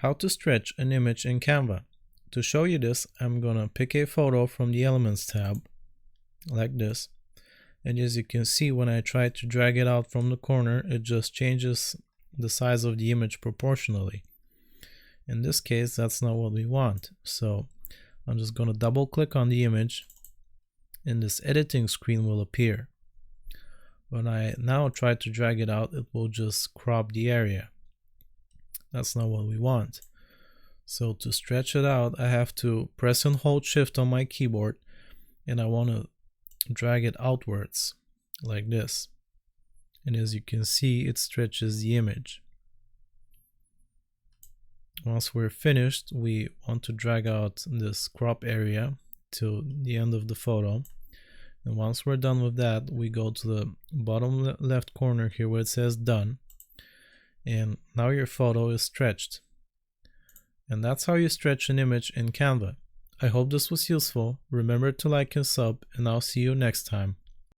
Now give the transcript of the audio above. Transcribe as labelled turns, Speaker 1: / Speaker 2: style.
Speaker 1: How to stretch an image in Canva. To show you this, I'm gonna pick a photo from the Elements tab, like this. And as you can see, when I try to drag it out from the corner, it just changes the size of the image proportionally. In this case, that's not what we want. So I'm just gonna double click on the image and this editing screen will appear. When I now try to drag it out, it will just crop the area. That's not what we want. So to stretch it out, I have to press and hold Shift on my keyboard, and I want to drag it outwards like this. And as you can see, it stretches the image. Once we're finished, we want to drag out this crop area to the end of the photo. And once we're done with that, we go to the bottom left corner here where it says done. And now your photo is stretched. And that's how you stretch an image in Canva. I hope this was useful. Remember to like and sub, and I'll see you next time.